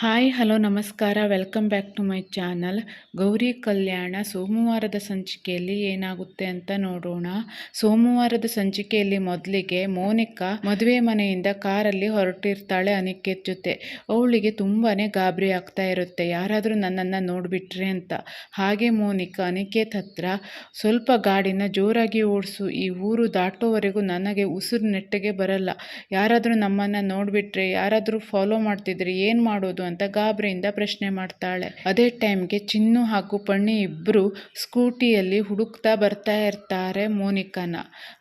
Hi hello ನಮಸ್ಕಾರ welcome back to my channel. Gauri Kalyana ಸೋಮವಾರದ ಸಂಚಿಕೆಯಲ್ಲಿ ಏನಾಗುತ್ತೆ ಅಂತ ನೋಡೋಣ. ಸೋಮವಾರದ ಸಂಚಿಕೆಯಲ್ಲಿ ಮೊದಲಿಗೆ ಮೋನಿಕಾ ಮದುವೆ ಮನೆಯಿಂದ ಕಾರಲ್ಲಿ ಹೊರಟಿರ್ತಾಳೆ ಅನಿಕೇತ್ ಜೊತೆ. ಅವಳಿಗೆ ತುಂಬಾ ಗಾಬರಿ ಆಗ್ತಾ ಇರುತ್ತೆ, ಯಾರಾದರೂ ನನ್ನನ್ನು ನೋಡಿಬಿಟ್ರೆ ಅಂತ. ಹಾಗೆ ಮೋನಿಕಾ ಅನಿಕೇತ್ ಹತ್ರ ಸ್ವಲ್ಪ ಗಾಡಿನ ಜೋರಾಗಿ ಓಡಿಸು, ಈ ಊರು ದಾಟೋವರೆಗೂ ನನಗೆ ಉಸಿರು ನೆಟ್ಟಗೆ ಬರಲ್ಲ, ಯಾರಾದರೂ ನಮ್ಮನ್ನು ನೋಡಿಬಿಟ್ರೆ, ಯಾರಾದರೂ ಫಾಲೋ ಮಾಡ್ತಿದ್ರೆ ಏನು ಮಾಡೋದು ಅಂತ ಗಾಬರಿಯಿಂದ ಪ್ರಶ್ನೆ ಮಾಡ್ತಾಳೆ. ಅದೇ ಟೈಮ್ಗೆ ಚಿನ್ನು ಹಾಗೂ ಪಣ್ಣಿ ಇಬ್ಬರು ಸ್ಕೂಟಿಯಲ್ಲಿ ಹುಡುಕ್ತಾ ಬರ್ತಾ ಇರ್ತಾರೆ ಮೋನಿಕಾನ.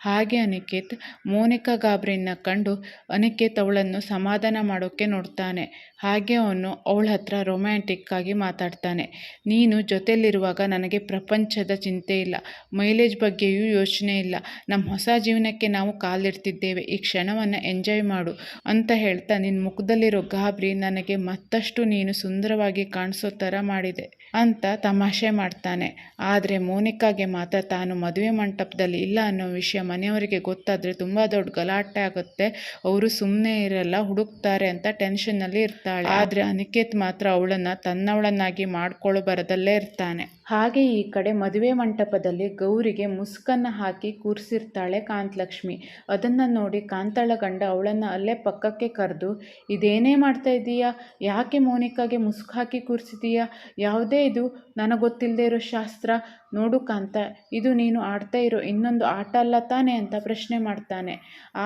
ಹಾಗೆ ಅನಿಕೇತ್ ಮೋನಿಕಾ ಗಾಬರಿನ ಕಂಡು ಅನಿಕೇತ್ ಅವಳನ್ನು ಸಮಾಧಾನ ಮಾಡೋಕ್ಕೆ ನೋಡ್ತಾನೆ. ಹಾಗೆ ಅವನು ಅವಳ ಹತ್ರ ರೊಮ್ಯಾಂಟಿಕ್ ಆಗಿ ಮಾತಾಡ್ತಾನೆ. ನೀನು ಜೊತೆಯಲ್ಲಿರುವಾಗ ನನಗೆ ಪ್ರಪಂಚದ ಚಿಂತೆ ಇಲ್ಲ, ಮೈಲೇಜ್ ಬಗ್ಗೆಯೂ ಯೋಚನೆ ಇಲ್ಲ, ನಮ್ಮ ಹೊಸ ಜೀವನಕ್ಕೆ ನಾವು ಕಾಲಿಡ್ತಿದ್ದೇವೆ, ಈ ಕ್ಷಣವನ್ನು ಎಂಜಾಯ್ ಮಾಡು ಅಂತ ಹೇಳ್ತಾ ನಿನ್ನ ಮುಖದಲ್ಲಿರೋ ಗಾಬರಿ ನನಗೆ ಮತ್ತಷ್ಟು ನೀನು ಸುಂದರವಾಗಿ ಕಾಣಿಸೋ ಥರ ಮಾಡಿದೆ ಅಂತ ತಮಾಷೆ ಮಾಡ್ತಾನೆ. ಆದರೆ ಮೋನಿಕಾಗೆ ಮಾತ್ರ ತಾನು ಮದುವೆ ಮಂಟಪದಲ್ಲಿ ಇಲ್ಲ ಅನ್ನೋ ವಿಷಯ ಮನೆಯವರಿಗೆ ಗೊತ್ತಾದರೆ ತುಂಬ ದೊಡ್ಡ ಗಲಾಟೆ ಆಗುತ್ತೆ, ಅವರು ಸುಮ್ಮನೆ ಇರಲ್ಲ, ಹುಡುಕ್ತಾರೆ ಅಂತ ಟೆನ್ಷನ್ನಲ್ಲಿ ಇರ್ತಾಳೆ. ಆದರೆ ಅನಿಕೇತ್ ಮಾತ್ರ ಅವಳನ್ನು ತನ್ನವಳನ್ನಾಗಿ ಮಾಡ್ಕೊಳ್ಳೋ ಬರದಲ್ಲೇ ಇರ್ತಾನೆ. ಹಾಗೆ ಈ ಕಡೆ ಮದುವೆ ಮಂಟಪದಲ್ಲಿ ಗೌರಿಗೆ ಮುಸ್ಕನ್ನು ಹಾಕಿ ಕೂರಿಸಿರ್ತಾಳೆ ಕಾಂತಲಕ್ಷ್ಮಿ. ಅದನ್ನು ನೋಡಿ ಕಾಂತಳ ಗಂಡ ಅವಳನ್ನು ಅಲ್ಲೇ ಪಕ್ಕಕ್ಕೆ ಕರೆದು, ಇದೇನೇ ಮಾಡ್ತಾ ಇದ್ದೀಯಾ, ಯಾಕೆ ಮೋನಿಕಾಗೆ ಮುಸ್ಕು ಹಾಕಿ ಕೂರಿಸಿದೀಯಾ, ಯಾವುದೇ ಇದು ನನಗೆ ಗೊತ್ತಿಲ್ಲದೆ ಇರೋ ಶಾಸ್ತ್ರ, ನೋಡು ಕಾಂತ, ಇದು ನೀನು ಆಡ್ತಾ ಇರೋ ಇನ್ನೊಂದು ಆಟ ಅಲ್ಲ ತಾನೆ ಅಂತ ಪ್ರಶ್ನೆ ಮಾಡ್ತಾನೆ.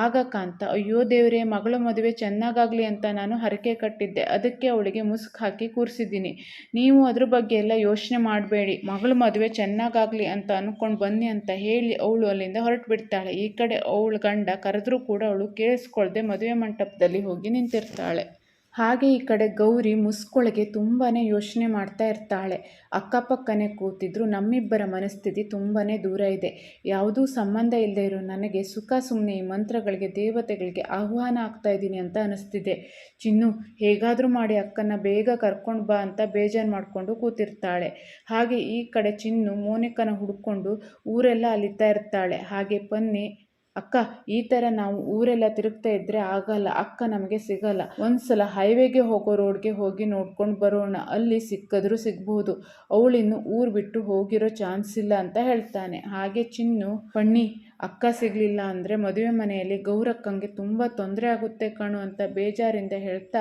ಆಗ ಕಾಂತ, ಅಯ್ಯೋ ದೇವರೇ, ಮಗಳ ಮದುವೆ ಚೆನ್ನಾಗಾಗಲಿ ಅಂತ ನಾನು ಹರಕೆ ಕಟ್ಟಿದ್ದೆ, ಅದಕ್ಕೆ ಅವಳಿಗೆ ಮುಸ್ಕು ಹಾಕಿ ಕೂರಿಸಿದ್ದೀನಿ, ನೀವು ಅದ್ರ ಬಗ್ಗೆ ಎಲ್ಲ ಯೋಚನೆ ಮಾಡಬೇಡಿ, ಮಗಳ ಮದುವೆ ಚೆನ್ನಾಗಾಗಲಿ ಅಂತ ಅಂದ್ಕೊಂಡು ಬನ್ನಿ ಅಂತ ಹೇಳಿ ಅವಳು ಅಲ್ಲಿಂದ ಹೊರಟು ಬಿಡ್ತಾಳೆ. ಈ ಕಡೆ ಅವಳ ಗಂಡ ಕರೆದ್ರೂ ಕೂಡ ಅವಳು ಕೇಳಿಸ್ಕೊಳ್ದೆ ಮದುವೆ ಮಂಟಪದಲ್ಲಿ ಹೋಗಿ ನಿಂತಿರ್ತಾಳೆ. ಹಾಗೆ ಈ ಕಡೆ ಗೌರಿ ಮುಸ್ಕೊಳಗೆ ತುಂಬಾ ಯೋಚನೆ ಮಾಡ್ತಾ ಇರ್ತಾಳೆ. ಅಕ್ಕಪಕ್ಕನೇ ಕೂತಿದ್ರು ನಮ್ಮಿಬ್ಬರ ಮನಸ್ಥಿತಿ ತುಂಬಾ ದೂರ ಇದೆ, ಯಾವುದೂ ಸಂಬಂಧ ಇಲ್ಲದೆ ಇರೋ ನನಗೆ ಸುಖ ಸುಮ್ಮನೆ ಈ ಮಂತ್ರಗಳಿಗೆ ದೇವತೆಗಳಿಗೆ ಆಹ್ವಾನ ಆಗ್ತಾ ಇದ್ದೀನಿ ಅಂತ ಅನಿಸ್ತಿದೆ. ಚಿನ್ನು, ಹೇಗಾದರೂ ಮಾಡಿ ಅಕ್ಕನ ಬೇಗ ಕರ್ಕೊಂಡು ಬಾ ಅಂತ ಬೇಜಾರು ಮಾಡಿಕೊಂಡು ಕೂತಿರ್ತಾಳೆ. ಹಾಗೆ ಈ ಕಡೆ ಚಿನ್ನು ಮೋನಿಕನ ಹುಡ್ಕೊಂಡು ಊರೆಲ್ಲ ಅಲಿತಾ ಇರ್ತಾಳೆ. ಹಾಗೆ ಪನ್ನಿ, ಅಕ್ಕ, ಈ ಥರ ನಾವು ಊರೆಲ್ಲ ತಿರುಗ್ತಾ ಇದ್ದರೆ ಆಗಲ್ಲ, ಅಕ್ಕ ನಮಗೆ ಸಿಗಲ್ಲ, ಒಂದ್ಸಲ ಹೈವೇಗೆ ಹೋಗೋ ರೋಡ್ಗೆ ಹೋಗಿ ನೋಡ್ಕೊಂಡು ಬರೋಣ, ಅಲ್ಲಿ ಸಿಕ್ಕಿದ್ರೂ ಸಿಗ್ಬೋದು, ಅವಳಿನ್ನು ಊರು ಬಿಟ್ಟು ಹೋಗಿರೋ ಚಾನ್ಸ್ ಇಲ್ಲ ಅಂತ ಹೇಳ್ತಾನೆ. ಹಾಗೆ ಚಿನ್ನು, ಪಣ್ಣಿ, ಅಕ್ಕ ಸಿಗಲಿಲ್ಲ ಅಂದರೆ ಮದುವೆ ಮನೆಯಲ್ಲಿ ಗೌರಕ್ಕಂಗೆ ತುಂಬ ತೊಂದರೆ ಆಗುತ್ತೆ ಕಣು ಅಂತ ಬೇಜಾರಿಂದ ಹೇಳ್ತಾ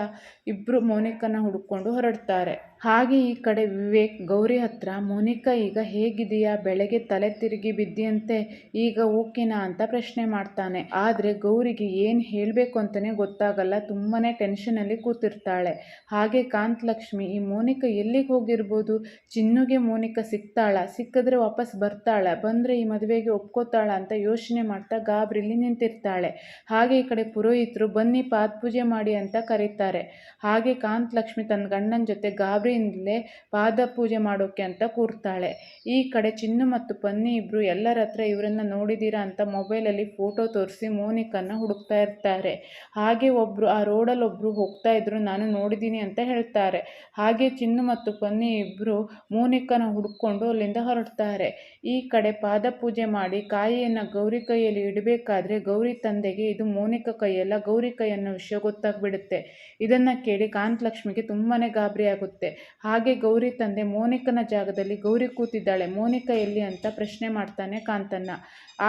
ಇಬ್ಬರು ಮೋನಿಕನ ಹುಡ್ಕೊಂಡು ಹೊರಡ್ತಾರೆ. ಹಾಗೆ ಈ ಕಡೆ ವಿವೇಕ್ ಗೌರಿ ಹತ್ರ, ಮೋನಿಕಾ ಈಗ ಹೇಗಿದೆಯಾ, ಬೆಳಗ್ಗೆ ತಲೆ ತಿರುಗಿ ಬಿದ್ದಿಯಂತೆ, ಈಗ ಓಕೆನಾ ಅಂತ ಪ್ರಶ್ನೆ ಮಾಡ್ತಾನೆ. ಆದರೆ ಗೌರಿಗೆ ಏನು ಹೇಳಬೇಕು ಅಂತಲೇ ಗೊತ್ತಾಗಲ್ಲ, ತುಂಬಾ ಟೆನ್ಷನಲ್ಲಿ ಕೂತಿರ್ತಾಳೆ. ಹಾಗೆ ಕಾಂತಲಕ್ಷ್ಮಿ, ಈ ಮೋನಿಕಾ ಎಲ್ಲಿಗೆ ಹೋಗಿರ್ಬೋದು, ಚಿನ್ನುಗೆ ಮೋನಿಕಾ ಸಿಗ್ತಾಳ, ಸಿಕ್ಕಿದ್ರೆ ವಾಪಸ್ ಬರ್ತಾಳ, ಬಂದರೆ ಈ ಮದುವೆಗೆ ಒಪ್ಕೋತಾಳ ಅಂತ ಯೋಚನೆ ಮಾಡ್ತಾ ಗಾಬರಿಲಿ ನಿಂತಿರ್ತಾಳೆ. ಹಾಗೆ ಈ ಕಡೆ ಪುರೋಹಿತರು ಬನ್ನಿ ಪಾದಪೂಜೆ ಮಾಡಿ ಅಂತ ಕರೀತಾರೆ. ಹಾಗೆ ಕಾಂತಲಕ್ಷ್ಮಿ ತನ್ನ ಗಂಡನ ಜೊತೆ ಗಾಬರಿಯಿಂದಲೇ ಪಾದ ಪೂಜೆ ಮಾಡೋಕೆ ಅಂತ ಕೂರ್ತಾಳೆ. ಈ ಕಡೆ ಚಿನ್ನು ಮತ್ತು ಪನ್ನಿ ಇಬ್ಬರು ಎಲ್ಲರ ಹತ್ರ ಇವರನ್ನು ನೋಡಿದ್ದೀರಾ ಅಂತ ಮೊಬೈಲಲ್ಲಿ ಫೋಟೋ ತೋರಿಸಿ ಮೋನಿಕನ್ನ ಹುಡುಕ್ತಾ ಇರ್ತಾರೆ. ಹಾಗೆ ಒಬ್ಬರು ಆ ರೋಡಲ್ಲಿ ಒಬ್ಬರು ಹೋಗ್ತಾ ಇದ್ರು, ನಾನು ನೋಡಿದ್ದೀನಿ ಅಂತ ಹೇಳ್ತಾರೆ. ಹಾಗೆ ಚಿನ್ನು ಮತ್ತು ಪನ್ನಿ ಇಬ್ಬರು ಮೋನಿಕನ ಹುಡ್ಕೊಂಡು ಅಲ್ಲಿಂದ ಹೊರಡ್ತಾರೆ. ಈ ಕಡೆ ಪಾದ ಪೂಜೆ ಮಾಡಿ ಕಾಯಿಯನ್ನು ಗೌರಿ ಕೈಯಲ್ಲಿ ಇಡಬೇಕಾದ್ರೆ ಗೌರಿ ತಂದೆಗೆ ಇದು ಮೋನಿಕಾ ಕೈಯಲ್ಲ ಗೌರಿ ಕೈ ಅನ್ನೋ ವಿಷಯ ಗೊತ್ತಾಗ್ಬಿಡುತ್ತೆ. ಇದನ್ನು ಕೇಳಿ ಕಾಂತಲಕ್ಷ್ಮಿಗೆ ತುಂಬಾ ಗಾಬರಿ ಆಗುತ್ತೆ. ಹಾಗೆ ಗೌರಿ ತಂದೆ ಮೋನಿಕನ ಜಾಗದಲ್ಲಿ ಗೌರಿ ಕೂತಿದ್ದಾಳೆ, ಮೋನಿಕಾ ಎಲ್ಲಿ ಅಂತ ಪ್ರಶ್ನೆ ಮಾಡ್ತಾನೆ ಕಾಂತನ್ನ.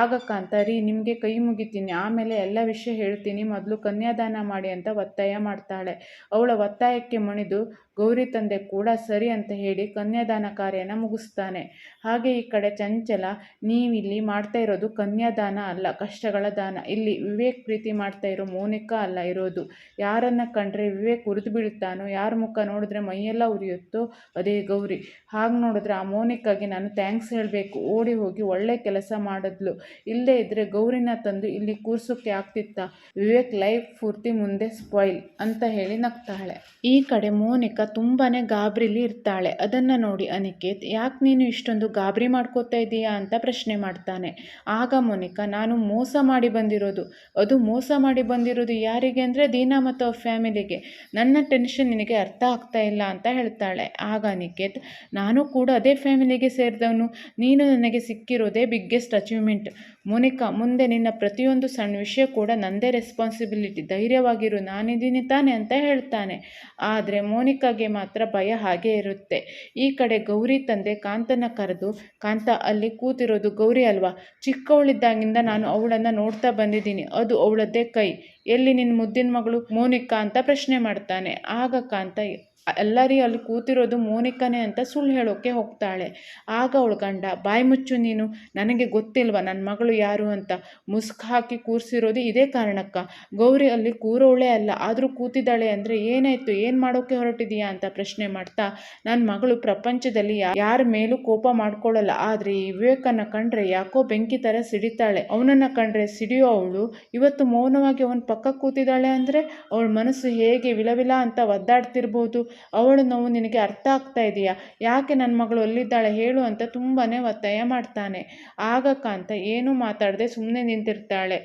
ಆಗ ಕಾಂತ, ರೀ, ನಿಮಗೆ ಕೈ ಮುಗಿತೀನಿ, ಆಮೇಲೆ ಎಲ್ಲ ವಿಷಯ ಹೇಳ್ತೀನಿ, ಮೊದಲು ಕನ್ಯಾದಾನ ಮಾಡಿ ಅಂತ ಒತ್ತಾಯ ಮಾಡ್ತಾಳೆ. ಅವಳ ಒತ್ತಾಯಕ್ಕೆ ಮಣಿದು ಗೌರಿ ತಂದೆ ಕೂಡ ಸರಿ ಅಂತ ಹೇಳಿ ಕನ್ಯಾದಾನ ಕಾರ್ಯನ ಮುಗಿಸ್ತಾನೆ. ಹಾಗೆ ಈ ಕಡೆ ಚಂಚಲ, ನೀವಿಲ್ಲಿ ಮಾಡ್ತಾ ಇರೋದು ಕನ್ಯಾದಾನ ಅಲ್ಲ, ಕಷ್ಟಗಳ ದಾನ, ಇಲ್ಲಿ ವಿವೇಕ್ ಪ್ರೀತಿ ಮಾಡ್ತಾ ಇರೋ ಮೋನಿಕಾ ಅಲ್ಲ ಇರೋದು, ಯಾರನ್ನ ಕಂಡ್ರೆ ವಿವೇಕ್ ಉರಿದು ಬೀಳ್ತಾನೋ, ಯಾರ ಮುಖ ನೋಡಿದ್ರೆ ಮೈಯೆಲ್ಲ ಉರಿಯುತ್ತೋ ಅದೇ ಗೌರಿ. ಹಾಗೆ ನೋಡಿದ್ರೆ ಆ ಮೋನಿಕಾಗೆ ನಾನು ಥ್ಯಾಂಕ್ಸ್ ಹೇಳಬೇಕು, ಓಡಿ ಹೋಗಿ ಒಳ್ಳೆ ಕೆಲಸ ಮಾಡಿದ್ಲು, ಇಲ್ಲೇ ಇದ್ದರೆ ಗೌರಿನ ತಂದು ಇಲ್ಲಿ ಕೂರ್ಸೋಕ್ಕೆ ಆಗ್ತಿತ್ತಾ, ವಿವೇಕ್ ಲೈಫ್ ಪೂರ್ತಿ ಮುಂದೆ ಸ್ಪಾಯ್ಲ್ ಅಂತ ಹೇಳಿ ನಗ್ತಾಳೆ. ಈ ಕಡೆ ಮೋನಿಕಾ ತುಂಬಾ ಗಾಬರಿಲಿ ಇರ್ತಾಳೆ. ಅದನ್ನು ನೋಡಿ ಅನಿಕೇತ್, ಯಾಕೆ ನೀನು ಇಷ್ಟೊಂದು ಗಾಬರಿ ಮಾಡ್ಕೋತಾ ಇದ್ದೀಯಾ ಅಂತ ಪ್ರಶ್ನೆ ಮಾಡ್ತಾನೆ. ಆಗ ಮೋನಿಕಾ, ನಾನು ಮೋಸ ಮಾಡಿ ಬಂದಿರೋದು, ಅದು ಮೋಸ ಮಾಡಿ ಬಂದಿರೋದು ಯಾರಿಗೆ ಅಂದರೆ ದೀನಾ ಮತ್ತು ಅವ್ರ ಫ್ಯಾಮಿಲಿಗೆ, ನನ್ನ ಟೆನ್ಷನ್ ನಿನಗೆ ಅರ್ಥ ಆಗ್ತಾ ಇಲ್ಲ ಅಂತ ಹೇಳ್ತಾಳೆ. ಆಗ ಅನಿಕೇತ್, ನಾನು ಕೂಡ ಅದೇ ಫ್ಯಾಮಿಲಿಗೆ ಸೇರಿದವನು, ನೀನು ನನಗೆ ಸಿಕ್ಕಿರೋದೇ ಬಿಗ್ಗೆಸ್ಟ್ ಅಚೀವ್ಮೆಂಟ್, ಮೋನಿಕಾ, ಮುಂದೆ ನಿನ್ನ ಪ್ರತಿಯೊಂದು ಸಣ್ಣ ವಿಷಯ ಕೂಡ ನಂದೇ ರೆಸ್ಪಾನ್ಸಿಬಿಲಿಟಿ, ಧೈರ್ಯವಾಗಿರು, ನಾನಿದ್ದೀನಿ ತಾನೆ ಅಂತ ಹೇಳ್ತಾನೆ. ಆದರೆ ಮೋನಿಕಾ ಮೋನಿಕಾಗೆ ಮಾತ್ರ ಭಯ ಹಾಗೇ ಇರುತ್ತೆ. ಈ ಕಡೆ ಗೌರಿ ತಂದೆ ಕಾಂತನ ಕರೆದು, ಕಾಂತ, ಅಲ್ಲಿ ಕೂತಿರೋದು ಗೌರಿ ಅಲ್ವಾ? ಚಿಕ್ಕವಳಿದ್ದಾಗಿಂದ ನಾನು ಅವಳನ್ನು ನೋಡ್ತಾ ಬಂದಿದ್ದೀನಿ. ಅದು ಅವಳದ್ದೇ ಕೈ. ಎಲ್ಲಿ ನಿನ್ನ ಮುದ್ದಿನ ಮಗಳು ಮೋನಿಕಾ ಅಂತ ಪ್ರಶ್ನೆ ಮಾಡ್ತಾನೆ. ಆಗ ಕಾಂತ, ಎಲ್ಲರಿ ಅಲ್ಲಿ ಕೂತಿರೋದು ಮೋನಿಕಾನೇ ಅಂತ ಸುಳ್ಳು ಹೇಳೋಕ್ಕೆ ಹೋಗ್ತಾಳೆ. ಆಗ ಅವಳ ಗಂಡ, ಬಾಯಿ ಮುಚ್ಚು ನೀನು, ನನಗೆ ಗೊತ್ತಿಲ್ವ ನನ್ನ ಮಗಳು ಯಾರು ಅಂತ? ಮುಸ್ಕ್ ಹಾಕಿ ಕೂರಿಸಿರೋದು ಇದೇ ಕಾರಣಕ್ಕ? ಗೌರಿ ಅಲ್ಲಿ ಕೂರೋವಳೇ ಅಲ್ಲ, ಆದರೂ ಕೂತಿದ್ದಾಳೆ ಅಂದರೆ ಏನಾಯ್ತು, ಏನು ಮಾಡೋಕ್ಕೆ ಹೊರಟಿದೀಯಾ ಅಂತ ಪ್ರಶ್ನೆ ಮಾಡ್ತಾ, ನನ್ನ ಮಗಳು ಪ್ರಪಂಚದಲ್ಲಿ ಯಾರ ಮೇಲೂ ಕೋಪ ಮಾಡ್ಕೊಳ್ಳಲ್ಲ, ಆದರೆ ಈ ವಿವೇಕನ ಕಂಡ್ರೆ ಯಾಕೋ ಬೆಂಕಿ ಥರ ಸಿಡಿತಾಳೆ. ಅವನನ್ನು ಕಂಡ್ರೆ ಸಿಡಿಯೋ ಅವಳು ಇವತ್ತು ಮೌನವಾಗಿ ಅವನ ಪಕ್ಕ ಕೂತಿದ್ದಾಳೆ ಅಂದರೆ ಅವಳ ಮನಸ್ಸು ಹೇಗೆ ವಿಲವಿಲ ಅಂತ ಒದ್ದಾಡ್ತಿರ್ಬೋದು. ಅವಳು ನೋವು ನಿನಗೆ ಅರ್ಥ ಆಗ್ತಾ ಇದೆಯಾ? ಯಾಕೆ ನನ್ನ ಮಗಳು ಅಲ್ಲಿದ್ದಾಳೆ ಹೇಳು ಅಂತ ತುಂಬಾ ಒತ್ತಾಯ ಮಾಡ್ತಾನೆ. ಆಗ ಕಾಂತ ಏನೂ ಮಾತಾಡದೆ ಸುಮ್ಮನೆ ನಿಂತಿರ್ತಾಳೆ.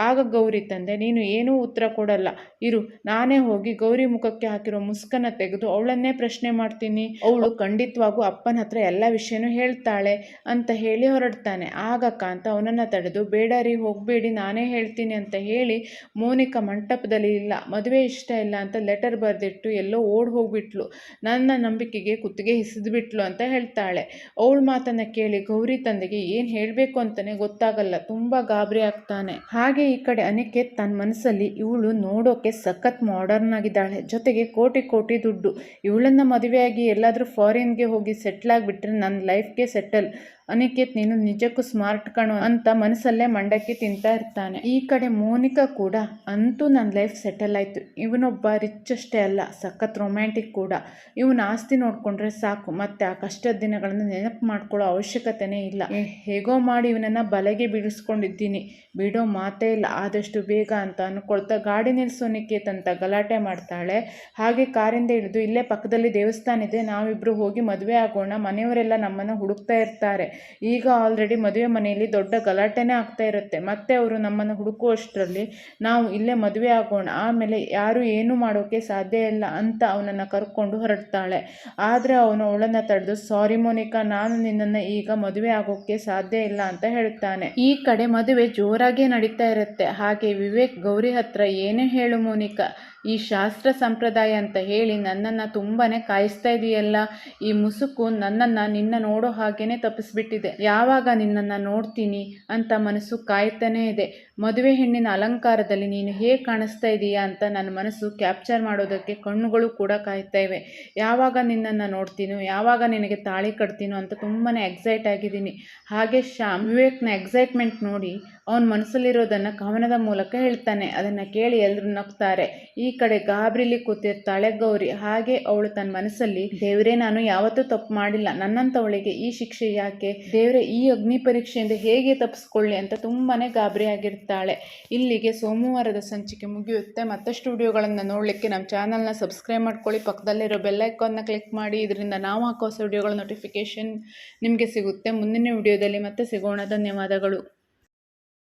ಆಗ ಗೌರಿ ತಂದೆ, ನೀನು ಏನೂ ಉತ್ತರ ಕೊಡಲ್ಲ, ಇರು, ನಾನೇ ಹೋಗಿ ಗೌರಿ ಮುಖಕ್ಕೆ ಹಾಕಿರೋ ಮುಸ್ಕನ್ನು ತೆಗೆದು ಅವಳನ್ನೇ ಪ್ರಶ್ನೆ ಮಾಡ್ತೀನಿ. ಅವಳು ಖಂಡಿತವಾಗೂ ಅಪ್ಪನ ಹತ್ರ ಎಲ್ಲ ವಿಷಯನೂ ಹೇಳ್ತಾಳೆ ಅಂತ ಹೇಳಿ ಹೊರಡ್ತಾನೆ. ಆಗ ಕಾಂತ ಅವನನ್ನು ತಡೆದು, ಬೇಡ ರೀ, ಹೋಗಬೇಡಿ, ನಾನೇ ಹೇಳ್ತೀನಿ ಅಂತ ಹೇಳಿ ಮೋನಿಕಾ ಮಂಟಪದಲ್ಲಿ ಇಲ್ಲ, ಮದುವೆ ಇಷ್ಟ ಇಲ್ಲ ಅಂತ ಲೆಟರ್ ಬರೆದಿಟ್ಟು ಎಲ್ಲೋ ಓಡ್ ಹೋಗ್ಬಿಟ್ಲು, ನನ್ನ ನಂಬಿಕೆಗೆ ಕುತ್ತಿಗೆ ಹಿಸಿದ್ಬಿಟ್ಲು ಅಂತ ಹೇಳ್ತಾಳೆ. ಅವಳ ಮಾತನ್ನು ಕೇಳಿ ಗೌರಿ ತಂದೆಗೆ ಏನು ಹೇಳಬೇಕು ಅಂತಲೇ ಗೊತ್ತಾಗಲ್ಲ, ತುಂಬ ಗಾಬರಿ ಆಗ್ತಾನೆ. ಹಾಗೆ ಈ ಕಡೆ ಅನಿಕೇತ್ ತನ್ನ ಮನಸ್ಸಲ್ಲಿ, ಇವಳು ನೋಡೋಕೆ ಸಖತ್ ಮಾಡರ್ನ್ ಆಗಿದ್ದಾಳೆ, ಜೊತೆಗೆ ಕೋಟಿ ಕೋಟಿ ದುಡ್ಡು, ಇವಳನ್ನ ಮದುವೆಯಾಗಿ ಎಲ್ಲಾದರೂ ಫಾರಿನ್ಗೆ ಹೋಗಿ ಸೆಟ್ಲ್ ಆಗಿಬಿಟ್ರೆ ನನ್ನ ಲೈಫ್ಗೆ ಸೆಟಲ್. ಅನಿಕೇತ್, ನೀನು ನಿಜಕ್ಕೂ ಸ್ಮಾರ್ಟ್ ಕಣೋ ಅಂತ ಮನಸ್ಸಲ್ಲೇ ಮಂಡಕ್ಕಿ ತಿಂತಾ ಇರ್ತಾನೆ. ಈ ಕಡೆ ಮೋನಿಕಾ ಕೂಡ, ಅಂತೂ ನನ್ನ ಲೈಫ್ ಸೆಟಲ್ ಆಯಿತು, ಇವನೊಬ್ಬ ರಿಚ್ ಅಷ್ಟೇ ಅಲ್ಲ, ಸಖತ್ ರೊಮ್ಯಾಂಟಿಕ್ ಕೂಡ, ಇವನ ಆಸ್ತಿ ನೋಡಿಕೊಂಡ್ರೆ ಸಾಕು, ಮತ್ತೆ ಆ ಕಷ್ಟದ ದಿನಗಳನ್ನು ನೆನಪು ಮಾಡ್ಕೊಳ್ಳೋ ಅವಶ್ಯಕತೆನೇ ಇಲ್ಲ. ಹೇಗೋ ಮಾಡಿ ಇವನನ್ನು ಬಲೆಗೆ ಬೀಳಿಸ್ಕೊಂಡಿದ್ದೀನಿ, ಬಿಡೋ ಮಾತೇ ಇಲ್ಲ, ಆದಷ್ಟು ಬೇಗ ಅಂತ ಅಂದ್ಕೊಳ್ತಾ ಗಾಡಿ ನಿಲ್ಲಿಸೋ ನಿಕೇತ್ ಅಂತ ಗಲಾಟೆ ಮಾಡ್ತಾಳೆ. ಹಾಗೆ ಕಾರಿಂದ ಇಳಿದು, ಇಲ್ಲೇ ಪಕ್ಕದಲ್ಲಿ ದೇವಸ್ಥಾನ ಇದೆ, ನಾವಿಬ್ಬರು ಹೋಗಿ ಮದುವೆ ಆಗೋಣ, ಮನೆಯವರೆಲ್ಲ ನಮ್ಮನ್ನು ಹುಡುಕ್ತಾ ಇರ್ತಾರೆ. ಈಗ ಆಲ್ರೆಡಿ ಮದುವೆ ಮನೆಯಲ್ಲಿ ದೊಡ್ಡ ಗಲಾಟೆನೇ ಆಗ್ತಾ ಇರುತ್ತೆ, ಮತ್ತೆ ಅವರು ನಮ್ಮನ್ನು ಹುಡುಕುವಷ್ಟರಲ್ಲಿ ನಾವು ಇಲ್ಲೇ ಮದುವೆ ಆಗೋಣ, ಆಮೇಲೆ ಯಾರು ಏನೂ ಮಾಡೋಕ್ಕೆ ಸಾಧ್ಯ ಇಲ್ಲ ಅಂತ ಅವನನ್ನು ಕರ್ಕೊಂಡು ಹೊರಡ್ತಾಳೆ. ಆದರೆ ಅವನು ಅವಳನ್ನು ತಡೆದು, ಸಾರಿ ಮೋನಿಕಾ, ನಾನು ನಿನ್ನನ್ನು ಈಗ ಮದುವೆ ಆಗೋಕ್ಕೆ ಸಾಧ್ಯ ಇಲ್ಲ ಅಂತ ಹೇಳ್ತಾನೆ. ಈ ಕಡೆ ಮದುವೆ ಜೋರಾಗೇ ನಡೀತಾ ಇರುತ್ತೆ. ಹಾಗೆ ವಿವೇಕ್ ಗೌರಿ ಹತ್ರ, ಏನೇ ಹೇಳು ಮೋನಿಕಾ, ಈ ಶಾಸ್ತ್ರ ಸಂಪ್ರದಾಯ ಅಂತ ಹೇಳಿ ನನ್ನನ್ನು ತುಂಬಾ ಕಾಯಿಸ್ತಾ ಇದೆಯಲ್ಲ, ಈ ಮುಸುಕು ನನ್ನನ್ನು ನಿನ್ನ ನೋಡೋ ಹಾಗೇನೆ ತಪ್ಪಿಸ್ಬಿಟ್ಟಿದೆ, ಯಾವಾಗ ನಿನ್ನನ್ನು ನೋಡ್ತೀನಿ ಅಂತ ಮನಸ್ಸು ಕಾಯ್ತಾನೇ ಇದೆ, ಮದುವೆ ಹೆಣ್ಣಿನ ಅಲಂಕಾರದಲ್ಲಿ ನೀನು ಹೇಗೆ ಕಾಣಿಸ್ತಾ ಇದೀಯಾ ಅಂತ ನನ್ನ ಮನಸ್ಸು ಕ್ಯಾಪ್ಚರ್ ಮಾಡೋದಕ್ಕೆ ಕಣ್ಣುಗಳು ಕೂಡ ಕಾಯ್ತಾ ಇವೆ, ಯಾವಾಗ ನಿನ್ನನ್ನು ನೋಡ್ತೀನೋ, ಯಾವಾಗ ನಿನಗೆ ತಾಳಿ ಕಟ್ತೀನೋ ಅಂತ ತುಂಬಾ ಎಕ್ಸೈಟ್ ಆಗಿದ್ದೀನಿ. ಹಾಗೆ ಶ್ಯಾಮ್ ವಿವೇಕ್ನ ಎಕ್ಸೈಟ್ಮೆಂಟ್ ನೋಡಿ ಅವನ ಮನಸ್ಸಲ್ಲಿರೋದನ್ನು ಕವನದ ಮೂಲಕ ಹೇಳ್ತಾನೆ. ಅದನ್ನು ಕೇಳಿ ಎಲ್ಲರೂ ನಗ್ತಾರೆ. ಈ ಕಡೆ ಗಾಬರಿಲಿ ಕೂತಿರ್ತಾಳೆ ಗೌರಿ. ಹಾಗೆ ಅವಳು ತನ್ನ ಮನಸ್ಸಲ್ಲಿ, ದೇವ್ರೇ, ನಾನು ಯಾವತ್ತೂ ತಪ್ಪು ಮಾಡಿಲ್ಲ, ನನ್ನಂಥವಳಿಗೆ ಈ ಶಿಕ್ಷೆ ಯಾಕೆ ದೇವ್ರೆ, ಈ ಅಗ್ನಿ ಪರೀಕ್ಷೆಯಿಂದ ಹೇಗೆ ತಪ್ಪಿಸ್ಕೊಳ್ಳಿ ಅಂತ ತುಂಬಾ ಗಾಬರಿ ಆಗಿರ್ತಾಳೆ. ಇಲ್ಲಿಗೆ ಸೋಮವಾರದ ಸಂಚಿಕೆ ಮುಗಿಯುತ್ತೆ. ಮತ್ತಷ್ಟು ವಿಡಿಯೋಗಳನ್ನು ನೋಡಲಿಕ್ಕೆ ನಮ್ಮ ಚಾನಲ್ನ ಸಬ್ಸ್ಕ್ರೈಬ್ ಮಾಡ್ಕೊಳ್ಳಿ, ಪಕ್ಕದಲ್ಲಿರೋ ಬೆಲ್ ಐಕಾನ್ನ ಕ್ಲಿಕ್ ಮಾಡಿ, ಇದರಿಂದ ನಾವು ಹಾಕೋ ಹೊಸ ವಿಡಿಯೋಗಳ ನೋಟಿಫಿಕೇಶನ್ ನಿಮಗೆ ಸಿಗುತ್ತೆ. ಮುಂದಿನ ವಿಡಿಯೋದಲ್ಲಿ ಮತ್ತೆ ಸಿಗೋಣ. ಧನ್ಯವಾದಗಳು.